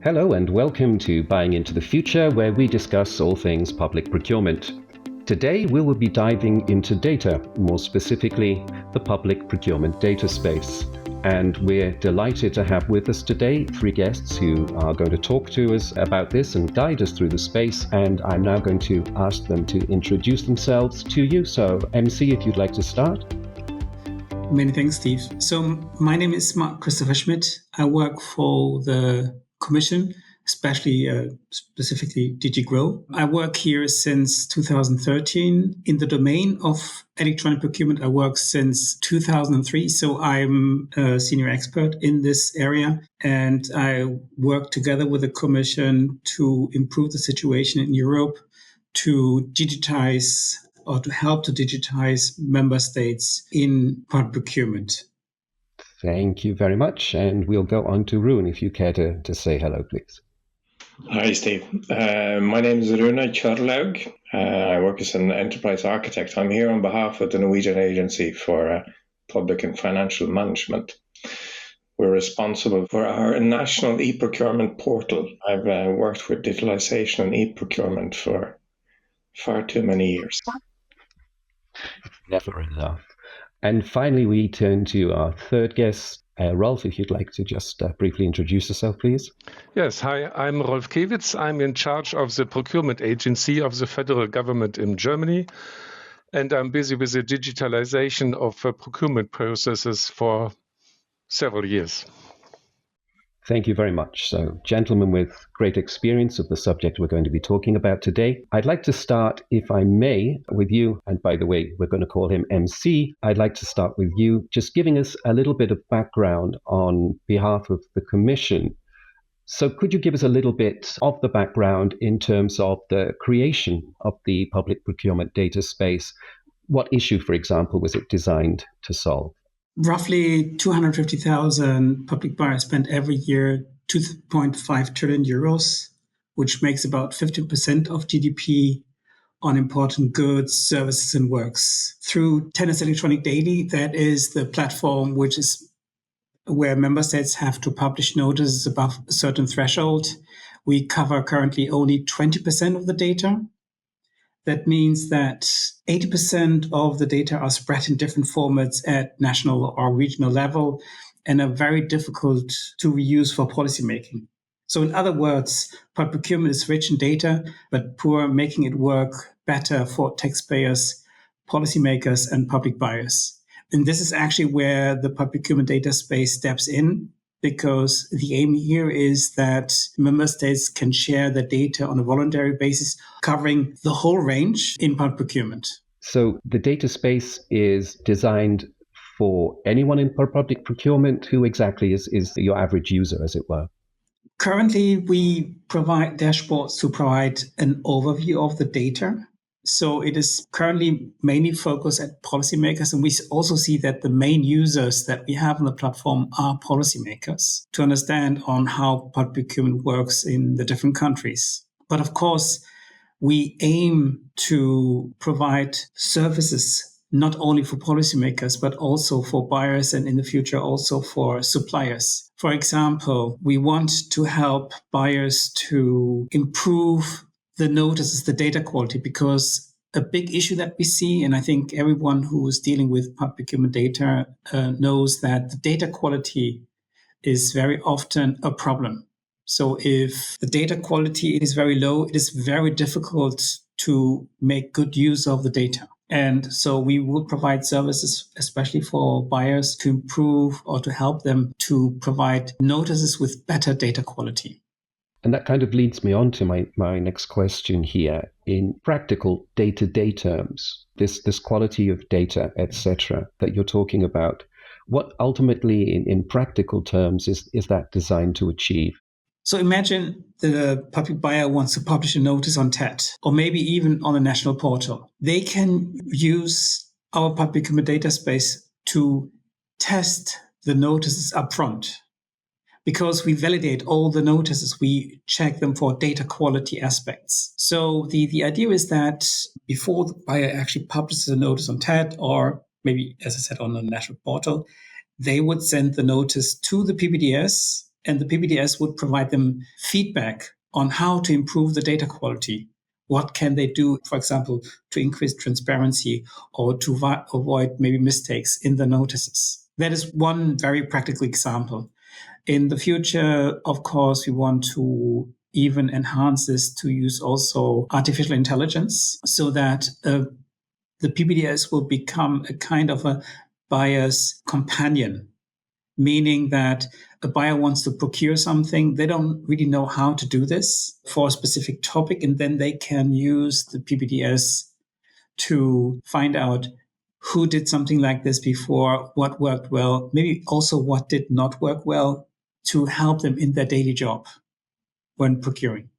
Hello and welcome to Buying into the Future, where we discuss all things public procurement. Today we will be diving into data, more specifically the public procurement data space. And we're delighted to have with us today three guests who are going to talk to us about this and guide us through the space. And I'm now going to ask them to introduce themselves to you. So MC, if you'd like to start. Many thanks, Steve. So my name is Mark Christopher Schmidt. I work for the Commission, especially specifically DG GROW. I work here since 2013. In the domain of electronic procurement, I work since 2003. So I'm a senior expert in this area. And I work together with the Commission to improve the situation in Europe, to digitize or to help to digitize member states in public procurement. Thank you very much. And we'll go on to Rune, if you care to say hello, please. Hi, Steve. My name is Rune Kjørlaug. I work as an enterprise architect. I'm here on behalf of the Norwegian Agency for Public and Financial Management. We're responsible for our national e-procurement portal. I've worked with digitalization and e-procurement for far too many years. Never enough. And finally, we turn to our third guest. Rolf, if you'd like to just briefly introduce yourself, please. Yes, hi, I'm Rolf Kewitz. I'm in charge of the procurement agency of the federal government in Germany. And I'm busy with the digitalization of procurement processes for several years. Thank you very much. So, gentlemen with great experience of the subject we're going to be talking about today, I'd like to start, if I may, with you. And by the way, we're going to call him MC. I'd like to start with you, just giving us a little bit of background on behalf of the Commission. So could you give us a little bit of the background in terms of the creation of the public procurement data space? What issue, for example, was it designed to solve? Roughly 250,000 public buyers spend every year 2.5 trillion euros, which makes about 15% of GDP on important goods, services, and works. Through Tennis Electronic Daily, that is the platform which is where member states have to publish notices above a certain threshold. We cover currently only 20% of the data. That means that 80% of the data are spread in different formats at national or regional level and are very difficult to reuse for policymaking. So in other words, public procurement is rich in data, but poor making it work better for taxpayers, policymakers, and public buyers. And this is actually where the public procurement data space steps in, because the aim here is that member states can share the data on a voluntary basis, covering the whole range in public procurement. So the data space is designed for anyone in public procurement. Who exactly is your average user, as it were? Currently, we provide dashboards to provide an overview of the data. So it is currently mainly focused at policymakers. And we also see that the main users that we have on the platform are policymakers to understand on how public procurement works in the different countries. But of course, we aim to provide services not only for policymakers, but also for buyers and in the future also for suppliers. For example, we want to help buyers to improve the notices, the data quality, because a big issue that we see, and I think everyone who is dealing with public procurement data knows that the data quality is very often a problem. So if the data quality is very low, it is very difficult to make good use of the data. And so we will provide services, especially for buyers, to improve or to help them to provide notices with better data quality. And that kind of leads me on to my next question here. In practical day-to-day terms, this quality of data, etc., that you're talking about, what ultimately in practical terms is that designed to achieve? So imagine the public buyer wants to publish a notice on TED, or maybe even on a national portal. They can use our public procurement data space to test the notices upfront. Because we validate all the notices, we check them for data quality aspects. So the idea is that before the buyer actually publishes a notice on TED, or maybe, as I said, on a national portal, they would send the notice to the PPDS And the PPDS would provide them feedback on how to improve the data quality. What can they do, for example, to increase transparency or to avoid maybe mistakes in the notices? That is one very practical example. In the future, of course, we want to even enhance this to use also artificial intelligence so that the PPDS will become a kind of a buyer's companion, meaning that a buyer wants to procure something. They don't really know how to do this for a specific topic, and then they can use the PPDS to find out who did something like this before, what worked well, maybe also what did not work well, to help them in their daily job when procuring.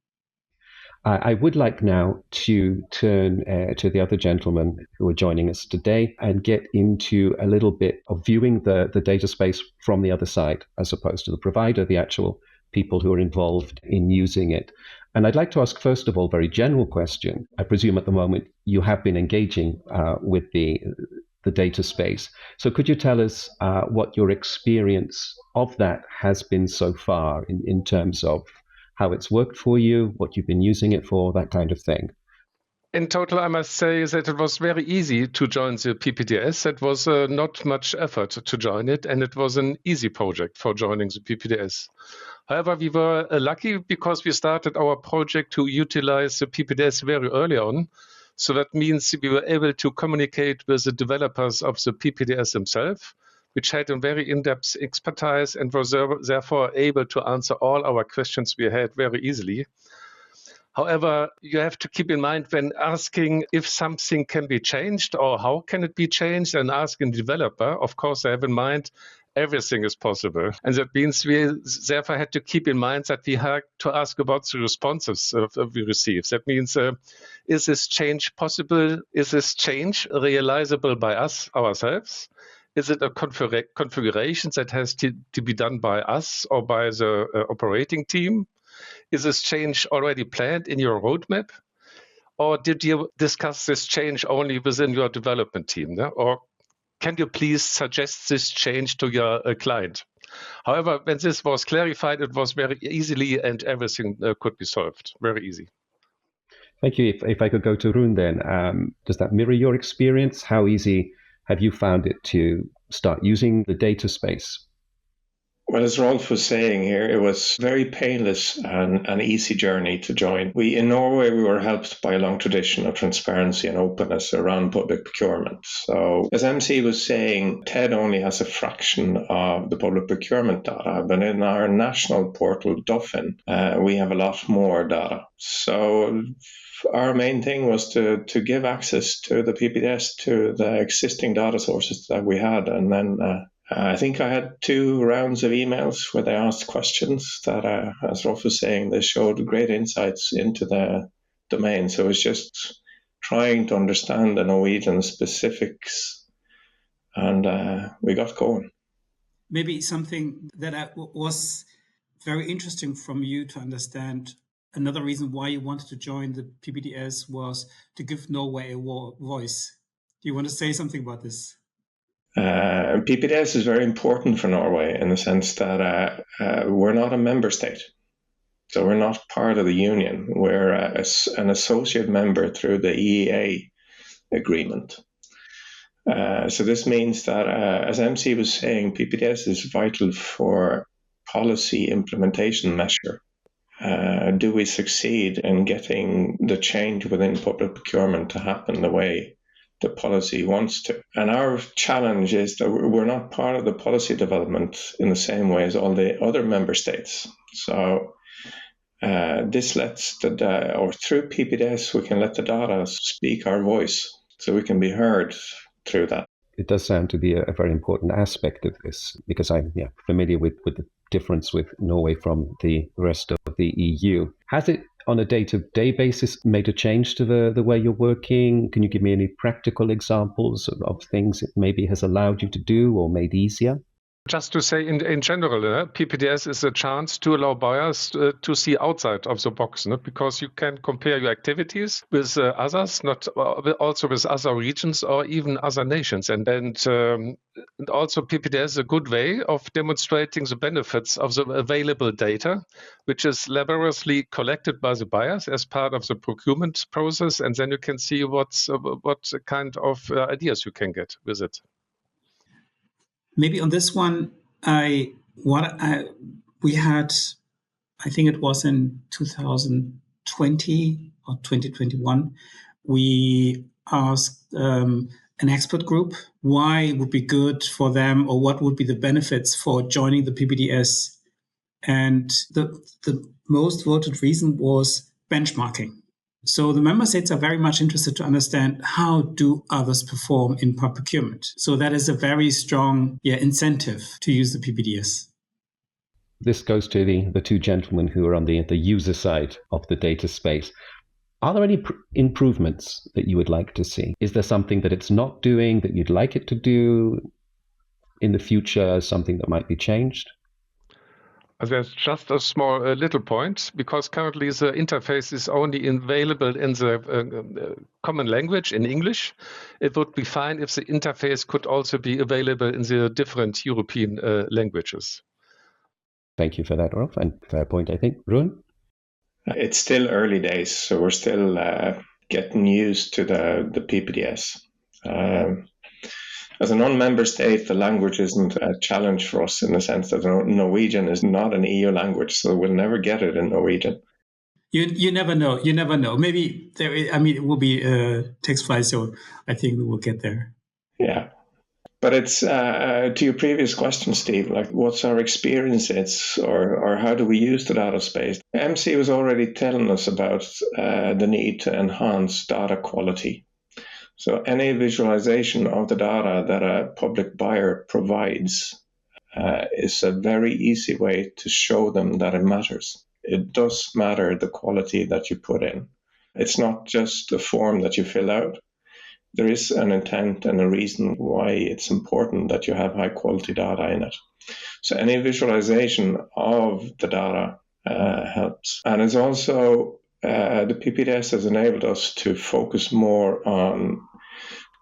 I would like now to turn to the other gentlemen who are joining us today and get into a little bit of viewing the data space from the other side, as opposed to the provider, the actual people who are involved in using it. And I'd like to ask, first of all, a very general question. I presume at the moment you have been engaging with the data space. So could you tell us what your experience of that has been so far in terms of how it's worked for you, what you've been using it for, that kind of thing? In total, I must say that it was very easy to join the PPDS. It was not much effort to join it, and it was an easy project for joining the PPDS. However, we were lucky because we started our project to utilize the PPDS very early on. So that means we were able to communicate with the developers of the PPDS themselves, which had a very in-depth expertise and was therefore able to answer all our questions we had very easily. However, you have to keep in mind when asking if something can be changed or how can it be changed, and asking the developer, of course, I have in mind everything is possible. And that means we therefore had to keep in mind that we had to ask about the responses we receive. That means, is this change possible? Is this change realizable by us ourselves? Is it a configuration that has to be done by us or by the operating team? Is this change already planned in your roadmap? Or did you discuss this change only within your development team? Yeah? Or can you please suggest this change to your client? However, when this was clarified, it was very easily and everything could be solved. Very easy. Thank you. If I could go to Rune then, does that mirror your experience? How easy have you found it to start using the data space? Well, as Rolf was saying here, it was very painless and an easy journey to join. In Norway, we were helped by a long tradition of transparency and openness around public procurement. So, as MC was saying, TED only has a fraction of the public procurement data, but in our national portal, Doffin, we have a lot more data. So, our main thing was to give access to the PPDS to the existing data sources that we had, and then I think I had 2 rounds of emails where they asked questions that, as Rolf was saying, they showed great insights into the domain. So it was just trying to understand the Norwegian specifics, and we got going. Maybe something that was very interesting from you to understand. Another reason why you wanted to join the PPDS was to give Norway a voice. Do you want to say something about this? PPDS is very important for Norway in the sense that we're not a member state. So we're not part of the union. We're an associate member through the EEA agreement. So this means that, as MC was saying, PPDS is vital for policy implementation measure. Do we succeed in getting the change within public procurement to happen the way the policy wants to? And our challenge is that we're not part of the policy development in the same way as all the other member states. So this lets through PPDS, we can let the data speak our voice, so we can be heard through that. It does sound to be a very important aspect of this, because I'm familiar with the difference with Norway from the rest of the EU. Has it, on a day-to-day basis, made a change to the way you're working? Can you give me any practical examples of things it maybe has allowed you to do or made easier? Just to say, in general, PPDS is a chance to allow buyers to see outside of the box, because you can compare your activities with others, not also with other regions or even other nations. And also PPDS is a good way of demonstrating the benefits of the available data, which is laboriously collected by the buyers as part of the procurement process. And then you can see what kind of ideas you can get with it. Maybe on this one, we had, I think it was in 2020 or 2021, we asked an expert group why it would be good for them or what would be the benefits for joining the PPDS. And the most voted reason was benchmarking. So the member states are very much interested to understand how do others perform in procurement. So that is a very strong incentive to use the PPDS. This goes to the two gentlemen who are on the user side of the data space. Are there any improvements that you would like to see? Is there something that it's not doing that you'd like it to do in the future, something that might be changed? There's just a small little point, because currently the interface is only available in the common language, in English. It would be fine if the interface could also be available in the different European languages. Thank you for that, Rolf, and fair point, I think. Rune? It's still early days, so we're still getting used to the PPDS. As a non-member state, the language isn't a challenge for us in the sense that Norwegian is not an EU language, so we'll never get it in Norwegian. You never know. You never know. Maybe it will be text-fly, so I think we will get there. Yeah. But it's to your previous question, Steve, like what's our experience or how do we use the data space? MC was already telling us about the need to enhance data quality. So any visualization of the data that a public buyer provides is a very easy way to show them that it matters. It does matter the quality that you put in. It's not just a form that you fill out. There is an intent and a reason why it's important that you have high quality data in it. So any visualization of the data helps. And it's also, the PPDS has enabled us to focus more on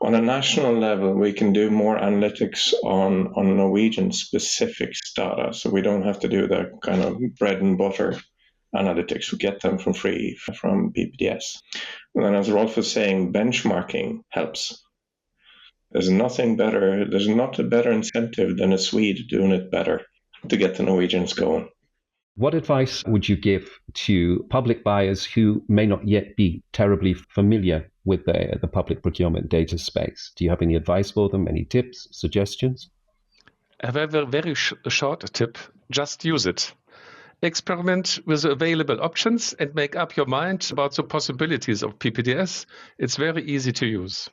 a national level. We can do more analytics on Norwegian specific data. So we don't have to do the kind of bread and butter analytics. We get them from free from PPDS. And then as Rolf was saying, benchmarking helps. There's not a better incentive than a Swede doing it better to get the Norwegians going. What advice would you give to public buyers who may not yet be terribly familiar with the public procurement data space? Do you have any advice for them, any tips, suggestions? I have a very short tip. Just use it. Experiment with the available options and make up your mind about the possibilities of PPDS. It's very easy to use.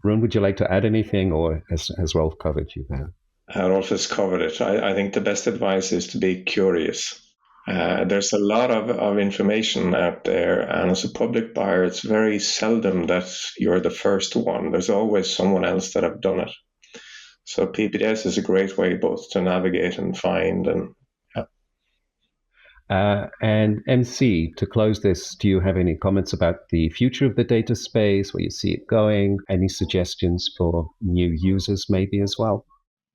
Rune, would you like to add anything, or has Rolf covered you there? Rolf has covered it. I think the best advice is to be curious. There's a lot of information out there, and as a public buyer, it's very seldom that you're the first one. There's always someone else that have done it. So PPDS is a great way both to navigate and find and and MC, to close this, do you have any comments about the future of the data space, where you see it going? Any suggestions for new users maybe as well?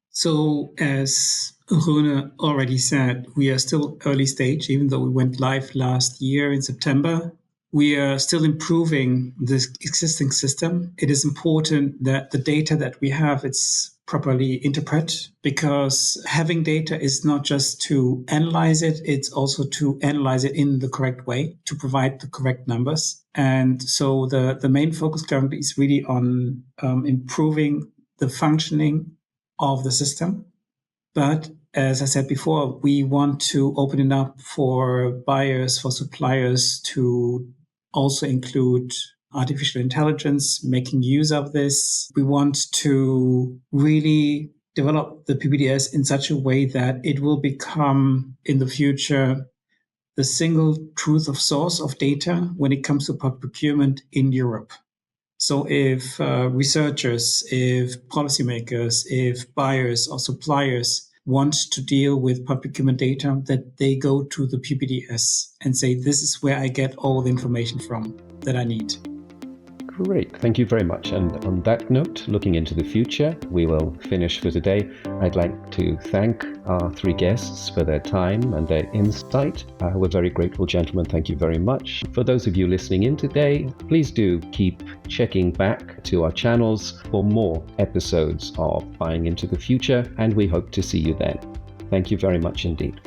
So as Rune already said, we are still early stage, even though we went live last year in September. We are still improving this existing system. It is important that the data that we have, it's properly interpret, because having data is not just to analyze it, it's also to analyze it in the correct way, to provide the correct numbers. And so the main focus currently is really on improving the functioning of the system. But as I said before, we want to open it up for buyers, for suppliers to also include artificial intelligence, making use of this. We want to really develop the PPDS in such a way that it will become in the future the single truth of source of data when it comes to public procurement in Europe. So if researchers, if policymakers, if buyers or suppliers want to deal with public procurement data, that they go to the PPDS and say, this is where I get all the information from that I need. Great, thank you very much. And on that note, looking into the future, we will finish for today. I'd like to thank our three guests for their time and their insight. We're very grateful, gentlemen. Thank you very much. For those of you listening in today, please do keep checking back to our channels for more episodes of Buying into the Future, and we hope to see you then. Thank you very much indeed.